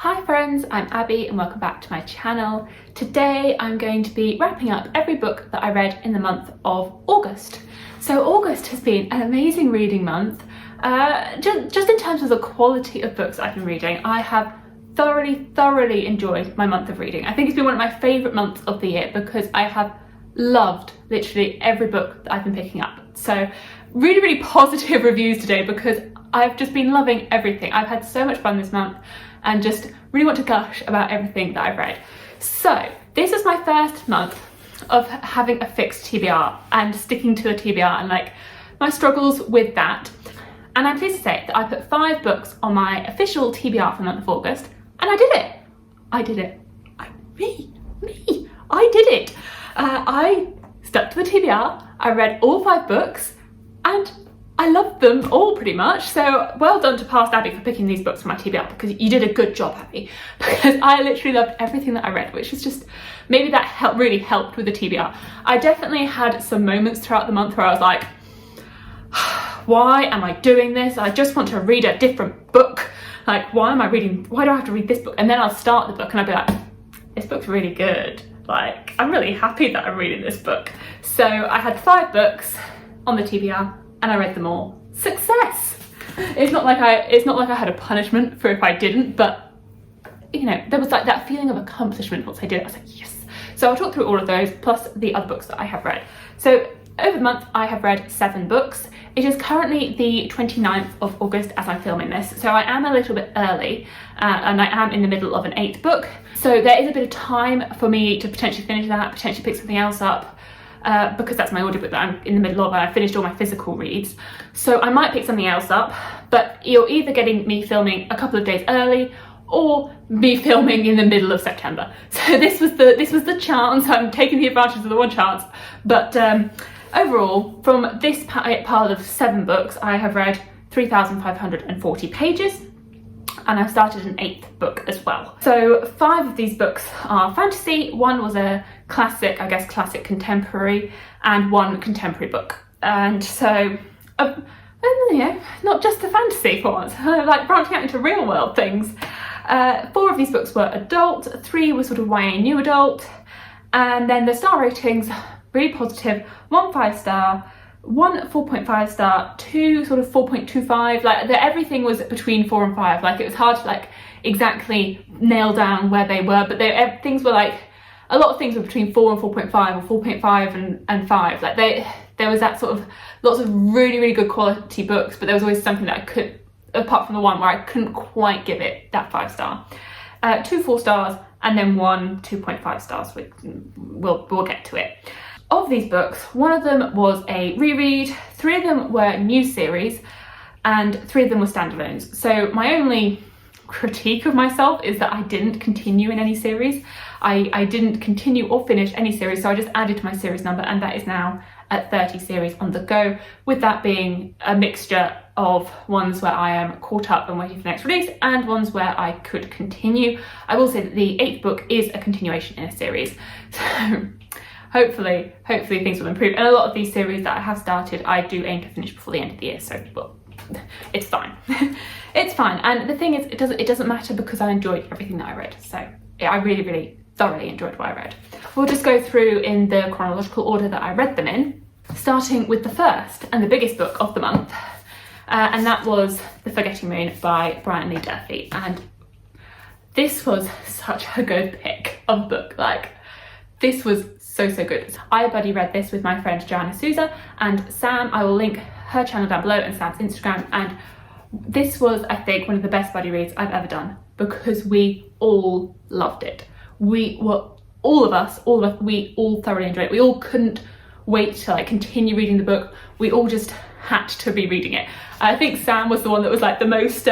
Hi friends, I'm Abby and welcome back to my channel. Today I'm going to be wrapping up every book that I read in the month of August. So August has been an amazing reading month. Just in terms of the quality of books I've been reading, I have thoroughly enjoyed my month of reading. I think it's been one of my favourite months of the year because I have loved literally every book that I've been picking up. So really positive reviews today because I've just been loving everything. I've had so much fun this month and just really want to gush about everything that I've read. So this is my first month of having a fixed TBR and sticking to a TBR and like my struggles with that. And I'm pleased to say that I put 5 books on my official TBR for the month of August and I did it. I did it. I did it. I stuck to the TBR, I read all 5 books and I loved them all pretty much, so well done to past Abby for picking these books for my TBR because you did a good job, Abby, because I literally loved everything that I read, which is just, maybe that really helped with the TBR. I definitely had some moments throughout the month where I was like, why am I doing this? I just want to read a different book. Like, why do I have to read this book? And then I'll start the book and I'll be like, this book's really good. Like, I'm really happy that I'm reading this book. So I had 5 books on the TBR and I read them all. Success! It's not like I had a punishment for if I didn't, but you know, there was like that feeling of accomplishment once I did it. I was like, yes. So I'll talk through all of those plus the other books that I have read. So over the month I have read 7 books. It is currently the 29th of August as I'm filming this, so I am a little bit early and I am in the middle of an 8th book. So there is a bit of time for me to potentially finish that, potentially pick something else up. Because that's my audiobook that I'm in the middle of and I finished all my physical reads. So I might pick something else up, but you're either getting me filming a couple of days early or me filming in the middle of September. So this was the chance. I'm taking the advantage of the one chance. But overall, from this pile of 7 books, I have read 3,540 pages. And I've started an 8th book as well. So 5 of these books are fantasy, 1 was a classic, I guess classic contemporary, and 1 contemporary book. And so, you know, not just the fantasy for once, like branching out into real world things. 4 of these books were adult, 3 were sort of YA new adult, and then the star ratings, really positive, 1 5-star, 1 4.5 star, 2 sort of 4.25, like everything was between 4 and 5. Like it was hard to like exactly nail down where they were, but things were like, a lot of things were between 4 and 4.5 or 4.5 and 5. Like there was that sort of lots of really good quality books, but there was always something that I could, apart from the one where I couldn't quite give it that 5-star. 2 4 stars and then 1 2.5 stars. We'll get to it. Of these books, 1 of them was a reread, 3 of them were new series, and 3 of them were standalones. So my only critique of myself is that I didn't continue in any series. I didn't continue or finish any series, so I just added to my series number, and that is now at 30 series on the go, with that being a mixture of ones where I am caught up and waiting for the next release and ones where I could continue. I will say that the 8th book is a continuation in a series. So hopefully things will improve, and a lot of these series that I have started I do aim to finish before the end of the year, so well, it's fine. It's fine. And the thing is, it doesn't matter because I enjoyed everything that I read. So yeah, I really thoroughly enjoyed what I read. We'll just go through in the chronological order that I read them in, starting with the first and the biggest book of the month, and that was The Forgetting Moon by Brian Lee Durfee. And this was such a good pick of a book. Like, this was so good. I buddy read this with my friend Joanna Souza and Sam. I will link her channel down below and Sam's Instagram, and this was, I think, one of the best buddy reads I've ever done because we all loved it. We all thoroughly enjoyed it. We all couldn't wait to like continue reading the book. We all just had to be reading it. I think Sam was the one that was like the most,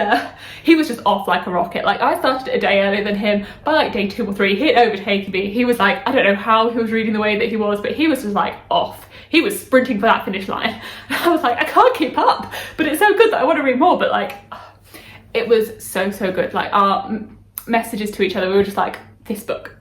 he was just off like a rocket. Like I started a day earlier than him. By like day 2 or 3, he had overtaken me. He was like, I don't know how he was reading the way that he was, but he was just like off. He was sprinting for that finish line. And I was like, I can't keep up, but it's so good that I want to read more. But like, it was so good. Like our messages to each other, we were just like, this book.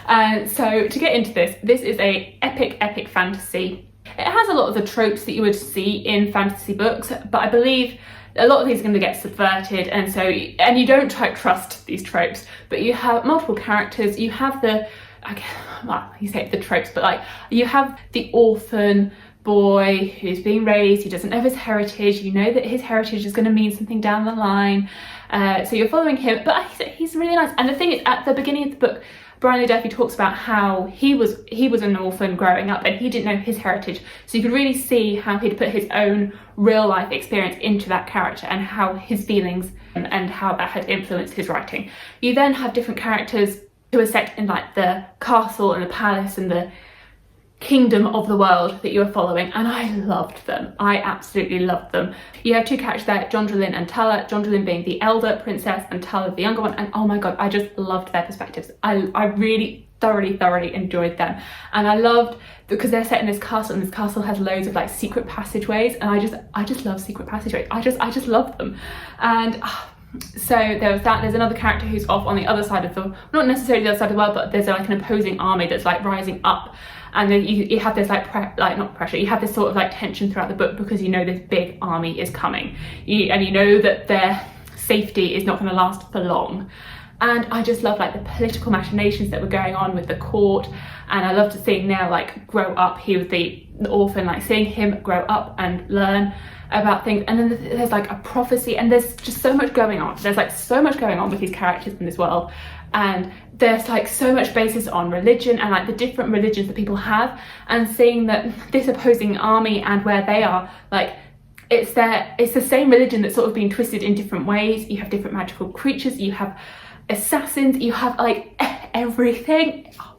And so to get into this is a epic fantasy. It has a lot of the tropes that you would see in fantasy books, but I believe a lot of these are going to get subverted, and you don't trust these tropes, but you have multiple characters. You have you say the tropes, but like you have the orphan boy who's being raised, he doesn't know his heritage, you know that his heritage is going to mean something down the line, so you're following him, but he's really nice. And the thing is, at the beginning of the book, Brian Lee Duffy talks about how he was an orphan growing up and he didn't know his heritage, so you could really see how he'd put his own real life experience into that character and how his feelings and how that had influenced his writing. You then have different characters who are set in like the castle and the palace and the kingdom of the world that you are following, and I loved them. I absolutely loved them. You have two characters there, Jondrelin and Tala, Jondrelin being the elder princess and Tala the younger one, and oh my god, I just loved their perspectives. I really thoroughly enjoyed them, and I loved because they're set in this castle, and this castle has loads of like secret passageways, and I just love secret passageways. I just love them. And so there was that. There's another character who's off on the other side of the, not necessarily the other side of the world, but there's like an opposing army that's like rising up, and then you have this like not pressure, you have this sort of like tension throughout the book because you know this big army is coming, and you know that their safety is not going to last for long. And I just love like the political machinations that were going on with the court, and I loved seeing Nell like grow up. He was the orphan, like seeing him grow up and learn about things. And then there's like a prophecy, and there's just so much going on. There's like so much going on with these characters in this world, and there's like so much basis on religion and like the different religions that people have, and seeing that this opposing army and where they are, like it's the same religion that's sort of being twisted in different ways. You have different magical creatures, you have assassins, you have like everything. Oh,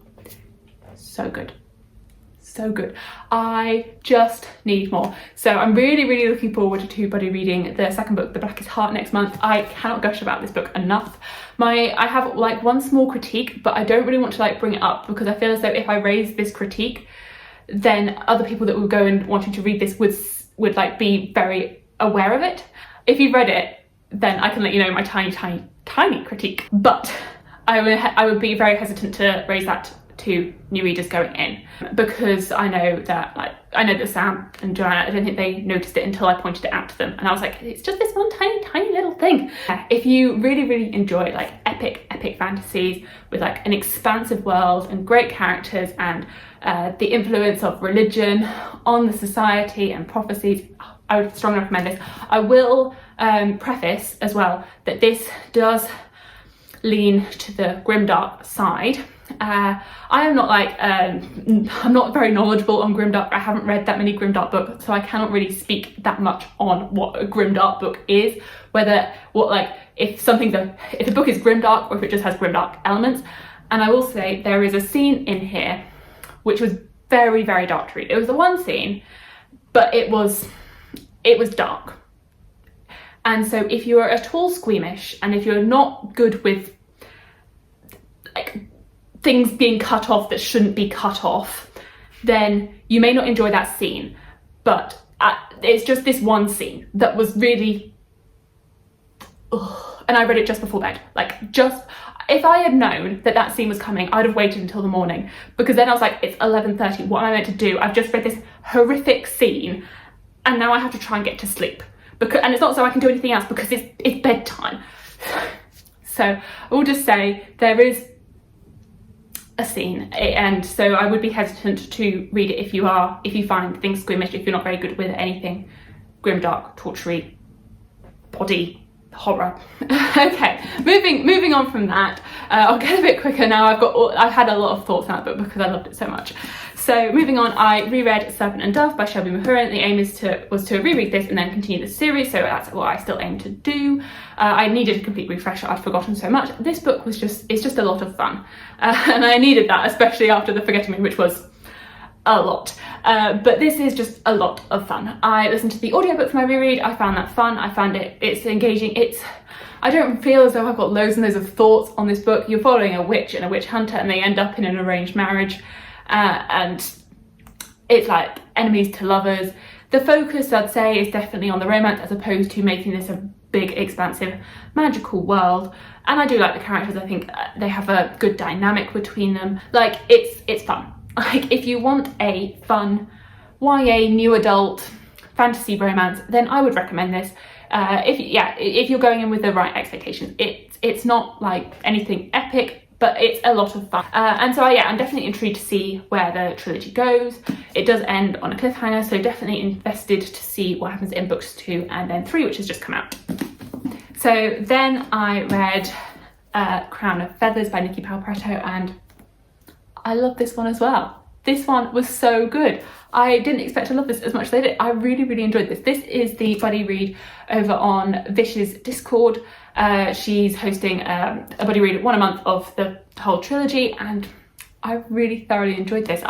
so good. So good. I just need more. So I'm really looking forward to buddy reading the second book, The Blackest Heart, next month. I cannot gush about this book enough. I have like one small critique, but I don't really want to like bring it up because I feel as though if I raise this critique, then other people that would go and wanting to read this would like be very aware of it. If you've read it, then I can let you know my tiny critique, but I would be very hesitant to raise that to new readers going in, because I know that Sam and Joanna, I don't think they noticed it until I pointed it out to them, and I was like, it's just this one tiny little thing. If you really enjoy like epic fantasies with like an expansive world and great characters and the influence of religion on the society and prophecies, I would strongly recommend this. I will preface as well that this does lean to the grimdark side. I am not like I'm not very knowledgeable on grimdark. I haven't read that many grimdark books, so I cannot really speak that much on what a grimdark book is, if a book is grimdark or if it just has grimdark elements. And I will say there is a scene in here which was very dark to read. It was the one scene, but it was dark. And so if you are at all squeamish, and if you're not good with like things being cut off that shouldn't be cut off, then you may not enjoy that scene. But it's just this one scene that was really, and I read it just before bed. If I had known that scene was coming, I'd have waited until the morning, because then I was like, it's 11:30, what am I meant to do? I've just read this horrific scene and now I have to try and get to sleep, and it's not so I can do anything else because it's bedtime. So I will just say there is a scene, and so I would be hesitant to read it if you find things squeamish, if you're not very good with anything grimdark, tortury, body horror. Okay, moving on from that. I'll get a bit quicker now. I've had a lot of thoughts on that book because I loved it so much. So moving on, I reread Serpent and Dove by Shelby Mahurin. The aim was to reread this and then continue the series, so that's what I still aim to do. I needed a complete refresher. I'd forgotten so much. This book it's just a lot of fun, and I needed that, especially after The Forgetting Me, which was a lot. But this is just a lot of fun. I listened to the audiobook for my reread. I found that fun. I found it's engaging. I don't feel as though I've got loads and loads of thoughts on this book. You're following a witch and a witch hunter, and they end up in an arranged marriage, and it's like enemies to lovers. The focus, I'd say, is definitely on the romance as opposed to making this a big, expansive, magical world. And I do like the characters. I think they have a good dynamic between them. Like, it's fun. Like, if you want a fun YA new adult fantasy romance, then I would recommend this. if you're going in with the right expectations, it's not like anything epic, but it's a lot of fun. And so I'm definitely intrigued to see where the trilogy goes. It does end on a cliffhanger, so definitely invested to see what happens in books 2 and then 3, which has just come out. So then I read Crown of Feathers by Nikki Palpretto, and I love this one as well. This one was so good. I didn't expect to love this as much as I did. I really, really enjoyed this. This is the buddy read over on Vish's Discord. She's hosting a buddy read 1 a month of the whole trilogy, and I really thoroughly enjoyed this.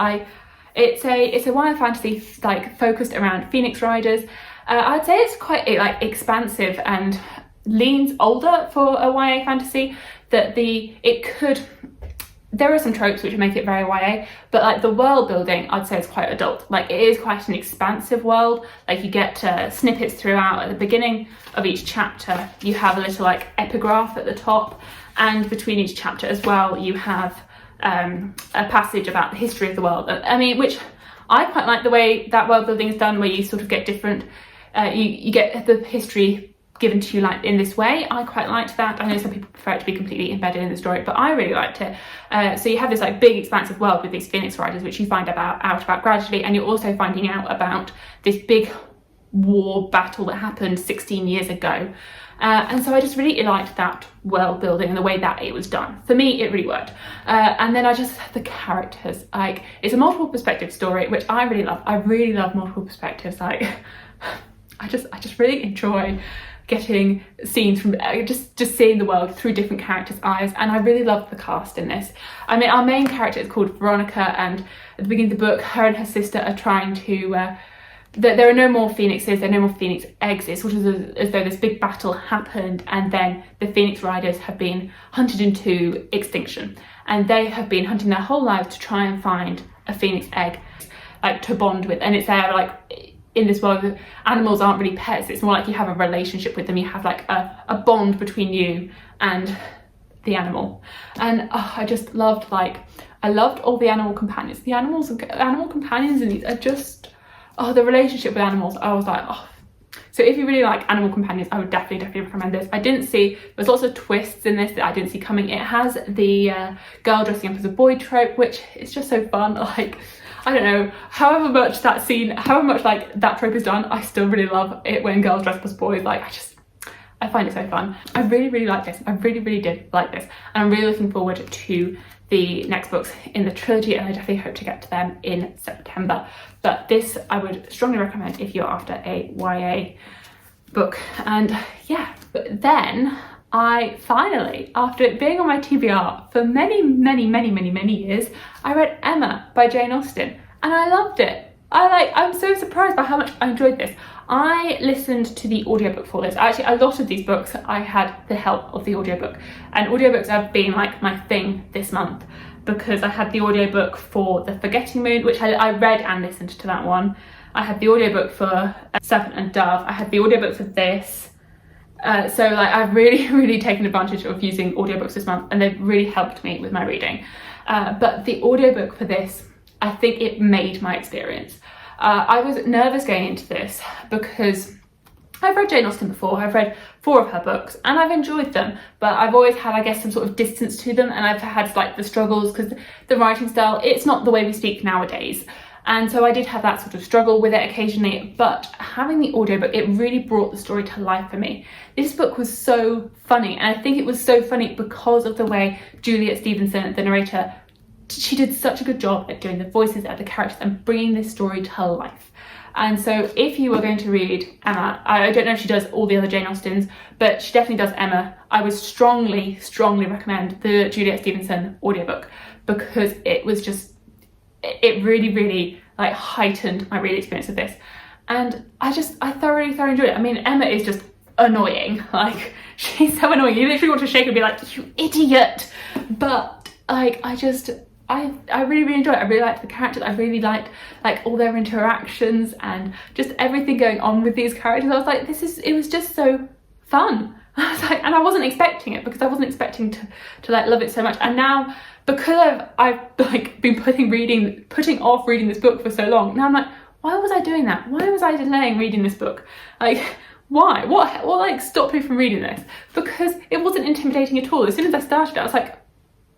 It's a YA fantasy like focused around Phoenix Riders. I'd say it's quite like expansive and leans older for a YA fantasy. There are some tropes which make it very YA, but like the world building, I'd say is quite adult. Like it is quite an expansive world. Like you get snippets throughout. At the beginning of each chapter, you have a little like epigraph at the top, and between each chapter as well, you have a passage about the history of the world. I mean, which I quite like the way that world building is done, where you sort of get different, you get the history given to you like in this way. I quite liked that. I know some people prefer it to be completely embedded in the story, but I really liked it. So you have this like big expansive world with these Phoenix Riders, which you find out about gradually, and you're also finding out about this big war battle that happened 16 years ago. And so I just really liked that world building and the way that it was done. For me, it really worked. And then the characters, like it's a multiple perspective story, which I really love. I really love multiple perspectives. Like I just really enjoy getting scenes from just seeing the world through different characters' eyes, and I really loved the cast in this. I mean, our main character is called Veronica, and at the beginning of the book, her and her sister are trying to there are no more phoenixes, there are no more phoenix eggs. It's sort of as though this big battle happened, and then the Phoenix Riders have been hunted into extinction, and they have been hunting their whole lives to try and find a phoenix egg like to bond with. And it's there like in this world, animals aren't really pets. It's more like you have a relationship with them. You have like a bond between you and the animal. And I just loved I loved all the animal companions. The animal companions in these are just, the relationship with animals. I was like, So if you really like animal companions, I would definitely recommend this. There's lots of twists in this that I didn't see coming. It has the girl dressing up as a boy trope, which is just so fun. Like, I don't know, however much like that trope is done, I still really love it when girls dress up as boys. Like, I find it so fun. I really like this. I really did like this. And I'm really looking forward to the next books in the trilogy, and I definitely hope to get to them in September. But this I would strongly recommend if you're after a YA book. And yeah, but then I finally, after being on my TBR for many years, I read Emma by Jane Austen, and I loved it. I'm so surprised by how much I enjoyed this. I listened to the audiobook for this. Actually, a lot of these books, I had the help of the audiobook, and audiobooks have been like my thing this month, because I had the audiobook for The Forgetting Moon, which I read and listened to that one. I had the audiobook for Serpent and Dove. I had the audiobook for this. So like I've really taken advantage of using audiobooks this month, and they've really helped me with my reading. But the audiobook for this, I think it made my experience. I was nervous going into this because I've read Jane Austen before. I've read 4 of her books and I've enjoyed them, but I've always had, I guess, some sort of distance to them, and I've had like the struggles because the writing style, it's not the way we speak nowadays. And so I did have that sort of struggle with it occasionally, but having the audiobook, it really brought the story to life for me. This book was so funny, and I think it was so funny because of the way Juliet Stevenson, the narrator, she did such a good job at doing the voices of the characters and bringing this story to life. And so if you were going to read Emma, I don't know if she does all the other Jane Austens, but she definitely does Emma, I would strongly recommend the Juliet Stevenson audiobook, because it was just, it really like heightened my reading experience of this. And I thoroughly enjoyed it. I mean, Emma is just annoying. Like, she's so annoying. You literally want to shake her and be like, you idiot. But like, I really enjoyed it. I really liked the characters. I really liked like all their interactions and just everything going on with these characters. I was like, it was just so fun. I was like, and I wasn't expecting it, because I wasn't expecting to like love it so much. And now, because I've like been putting off reading this book for so long, now I'm like, why was I doing that? Why was I delaying reading this book? Like, why? What like stopped me from reading this? Because it wasn't intimidating at all. As soon as I started it, I was like,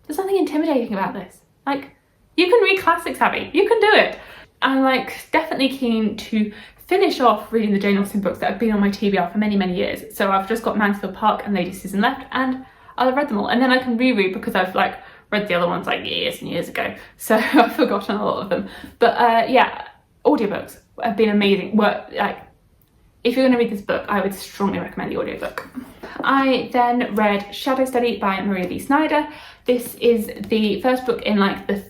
there's nothing intimidating about this. Like, you can read classics, Abby. You can do it. I'm like definitely keen to finish off reading the Jane Austen books that have been on my TBR for many, many years. So I've just got Mansfield Park and Lady Susan left, and I'll have read them all. And then I can reread because I've like read the other ones like years and years ago. So I've forgotten a lot of them. But yeah, audiobooks have been amazing. Like, if you're going to read this book, I would strongly recommend the audiobook. I then read Shadow Study by Maria V. Snyder. This is the first book in like the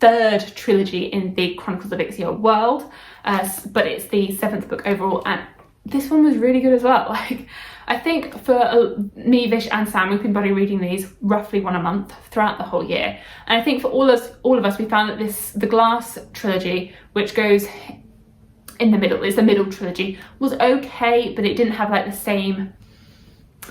third trilogy in the Chronicles of Ixia world, but it's the 7th book overall, and this one was really good as well. Like, I think for me, Vish and Sam, we've been buddy reading these roughly one a month throughout the whole year, and I think for all of us, we found that the Glass trilogy, which goes in the middle, is the middle trilogy, was okay, but it didn't have like the same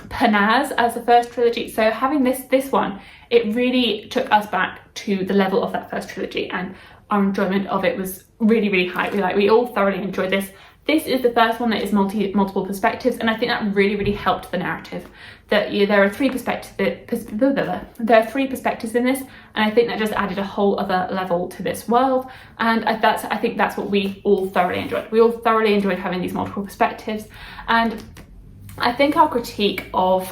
panaz as the first trilogy. So having this one, it really took us back to the level of that first trilogy, and our enjoyment of it was really, really high. We all thoroughly enjoyed this. This is the first one that is multiple perspectives, and I think that really, really helped the narrative. That there are three perspectives. There are three perspectives in this, and I think that just added a whole other level to this world. And I think that's what we all thoroughly enjoyed. We all thoroughly enjoyed having these multiple perspectives, and I think our critique of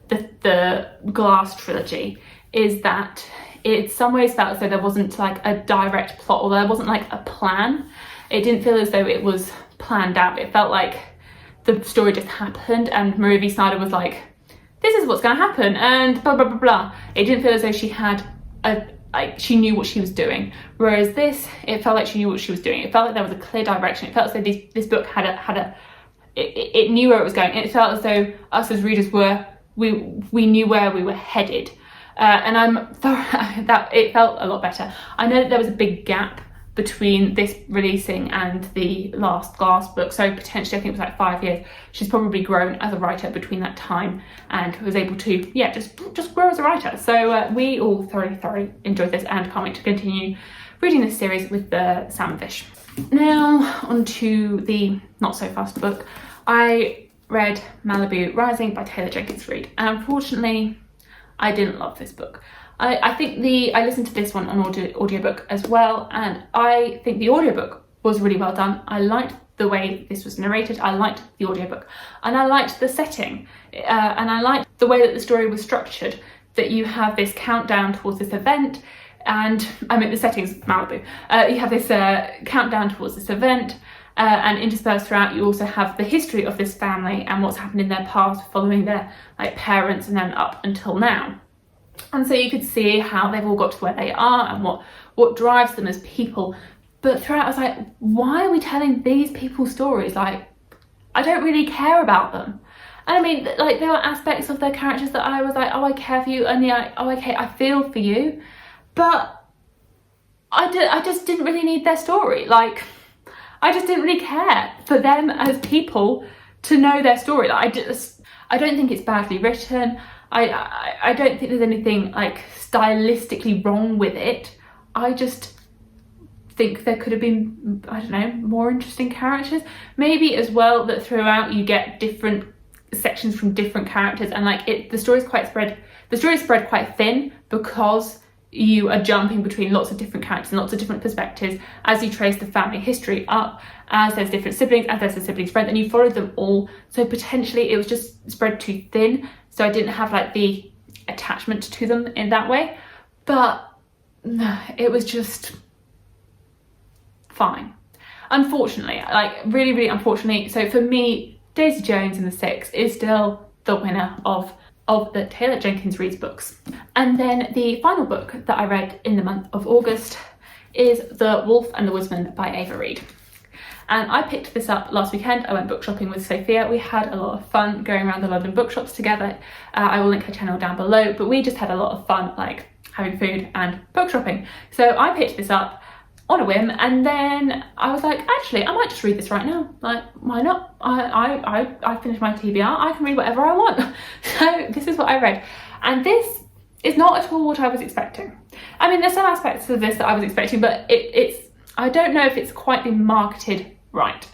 the Glass trilogy is that it in some ways felt as though there wasn't like a direct plot, or there wasn't like a plan. It didn't feel as though it was planned out. It felt like the story just happened, and Maria V. Snyder was like, this is what's going to happen, and blah blah blah blah. It didn't feel as though she had she knew what she was doing. Whereas this, it felt like she knew what she was doing. It felt like there was a clear direction. It felt as though this book it knew where it was going. It felt as though us as readers we knew where we were headed, and that it felt a lot better. I know that there was a big gap between this releasing and the last Glass book, so potentially I think it was like 5 years. She's probably grown as a writer between that time and was able to just grow as a writer. So we all thoroughly enjoyed this, and can't wait to continue reading this series with the Sam and Vish. Now on to the not so fast book. I read Malibu Rising by Taylor Jenkins Reid, and unfortunately I didn't love this book. I think I listened to this one on audiobook as well, and I think the audiobook was really well done. I liked the way this was narrated, I liked the audiobook, and I liked the setting, and I liked the way that the story was structured, that you have this countdown towards this event, and I mean the setting's Malibu. You have this countdown towards this event, and interspersed throughout you also have the history of this family and what's happened in their past following their like parents and then up until now. And so you could see how they've all got to where they are and what drives them as people. But throughout I was like, why are we telling these people's stories? Like, I don't really care about them. And I mean, like, there were aspects of their characters that I was like, oh, I care for you, and yeah, oh, okay, I feel for you. But I just didn't really need their story. Like, I just didn't really care for them as people to know their story. Like, I don't think it's badly written. I don't think there's anything like stylistically wrong with it. I just think there could have been, I don't know, more interesting characters. Maybe as well that throughout you get different sections from different characters, and like the story is spread quite thin because you are jumping between lots of different characters and lots of different perspectives as you trace the family history up, as there's different siblings, as there's a siblings friend, and you followed them all. So potentially it was just spread too thin, so I didn't have like the attachment to them in that way. But it was just fine, unfortunately, like really, really unfortunately. So for me, Daisy Jones and the Six is still the winner of the Taylor Jenkins Reid's books. And then the final book that I read in the month of August is The Wolf and the Woodsman by Ava Reid. And I picked this up last weekend. I went book shopping with Sophia. We had a lot of fun going around the London bookshops together. I will link her channel down below, but we just had a lot of fun like having food and book shopping. So I picked this up on a whim, and then I was like, actually, I might just read this right now. Like, why not? I finished my TBR. I can read whatever I want. So this is what I read, and this is not at all what I was expecting. I mean, there's some aspects of this that I was expecting, but it's I don't know if it's quite been marketed right.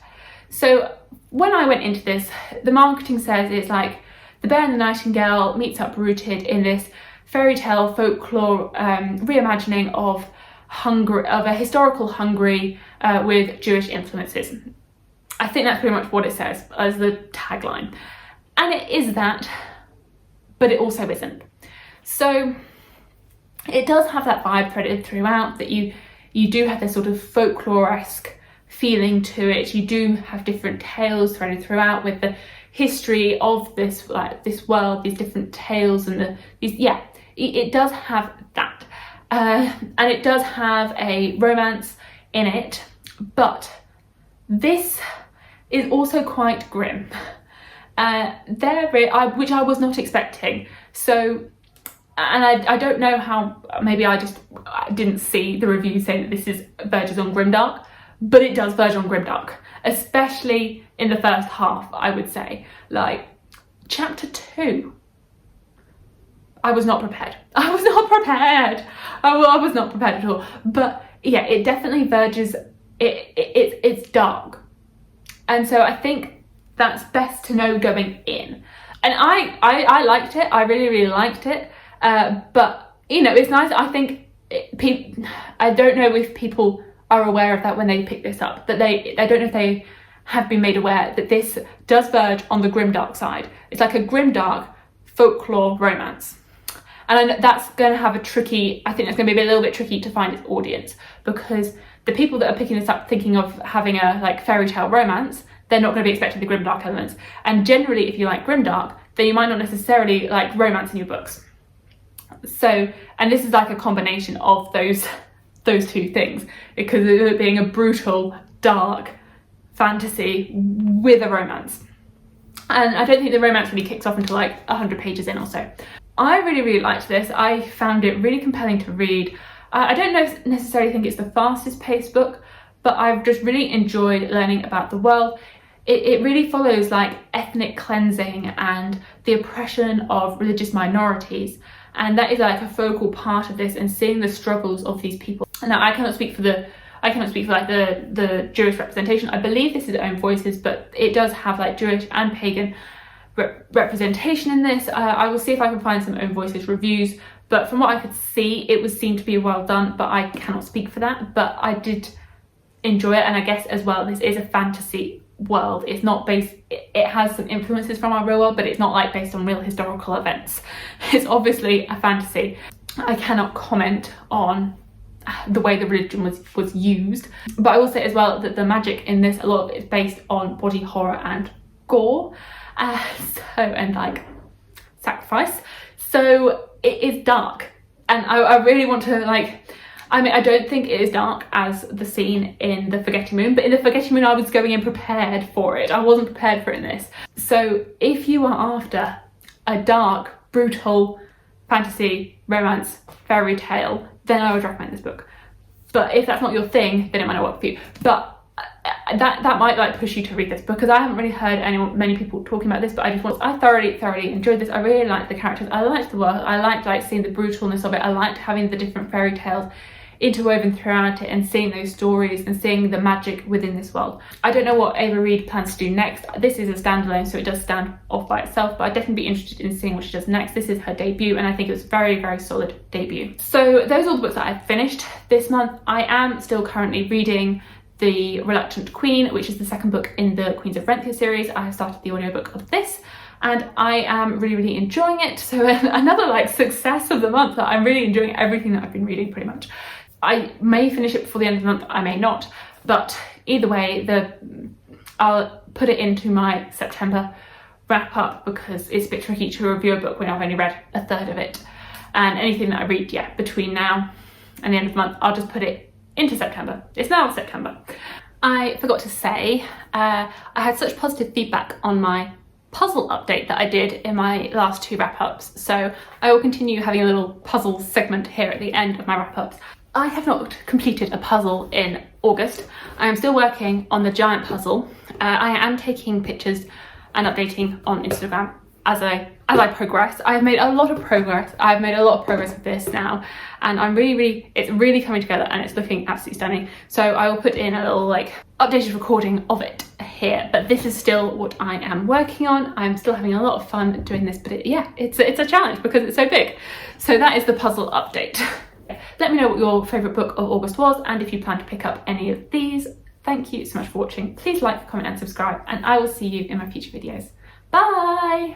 So when I went into this, the marketing says it's like the Bear and the Nightingale meets up rooted in this fairy tale folklore reimagining of Hungary, of a historical Hungary with Jewish influences. I think that's pretty much what it says as the tagline. And it is that, but it also isn't. So it does have that vibe threaded throughout, that you do have this sort of folklore-esque feeling to it. You do have different tales threaded throughout with the history of this, like this world, these different tales, and it does have that. And it does have a romance in it, but this is also quite grim, which I was not expecting. So, and I don't know how, maybe I didn't see the review saying that this verges on grimdark, but it does verge on grimdark, especially in the first half, I would say. Like, chapter 2, I was not prepared. I was not prepared. I was not prepared at all. But yeah, it definitely verges, it's dark. And so I think that's best to know going in. And I liked it. I really, really liked it. But, you know, it's nice. I think I don't know if people are aware of that when they pick this up. That I don't know if they have been made aware that this does verge on the grimdark side. It's like a grimdark folklore romance. And that's going to have I think that's going to be a little bit tricky to find its audience, because the people that are picking this up thinking of having a like fairy tale romance, they're not going to be expecting the grimdark elements. And generally, if you like grimdark, then you might not necessarily like romance in your books. So, and this is like a combination of those two things, because of it being a brutal, dark fantasy with a romance. And I don't think the romance really kicks off until like 100 pages in or so. I really, really liked this. I found it really compelling to read. I don't necessarily think it's the fastest paced book, but I've just really enjoyed learning about the world. It really follows like ethnic cleansing and the oppression of religious minorities, and that is like a focal part of this, and seeing the struggles of these people. Now, I cannot speak for like the Jewish representation. I believe this is their own voices, but it does have like Jewish and pagan representation in this. I will see if I can find some own voices reviews, but from what I could see, it seemed to be well done, but I cannot speak for that. But I did enjoy it, and I guess as well, this is a fantasy world. It's not based, it has some influences from our real world, but it's not like based on real historical events. It's obviously a fantasy. I cannot comment on the way the religion was used, but I will say as well that the magic in this, a lot of it is based on body horror and gore, and like sacrifice. So it is dark, and I really want to like, I mean, I don't think it is dark as the scene in The Forgetting Moon, but in The Forgetting Moon I was going in prepared for it. I wasn't prepared for it in this. So if you are after a dark, brutal fantasy, romance, fairy tale, then I would recommend this book. But if that's not your thing, then it might not work for you. But that might like push you to read this, because I haven't really heard many people talking about this, but I thoroughly enjoyed this. I really liked the characters, I liked the world, I liked like seeing the brutalness of it, I liked having the different fairy tales interwoven throughout it, and seeing those stories and seeing the magic within this world. I don't know what Ava Reid plans to do next. This is a standalone, so it does stand off by itself, but I'd definitely be interested in seeing what she does next. This is her debut, and I think it was a very, very solid debut. So those are all the books that I've finished this month. I am still currently reading The Reluctant Queen, which is the second book in the Queens of Renthia series. I have started the audiobook of this, and I am really, really enjoying it. So another like success of the month, that I'm really enjoying everything that I've been reading pretty much. I may finish it before the end of the month, I may not, but either way, I'll put it into my September wrap up, because it's a bit tricky to review a book when I've only read a third of it. And anything that I read, between now and the end of the month, I'll just put it into September. It's now September. I forgot to say, I had such positive feedback on my puzzle update that I did in my last two wrap-ups, so I will continue having a little puzzle segment here at the end of my wrap-ups. I have not completed a puzzle in August. I am still working on the giant puzzle. I am taking pictures and updating on Instagram as as I progress. I've made a lot of progress. I've made a lot of progress with this now, and I'm it's really coming together and it's looking absolutely stunning. So I will put in a little like updated recording of it here, but this is still what I am working on. I'm still having a lot of fun doing this, but it's a challenge because it's so big. So that is the puzzle update. Let me know what your favourite book of August was, and if you plan to pick up any of these. Thank you so much for watching. Please like, comment and subscribe, and I will see you in my future videos. Bye!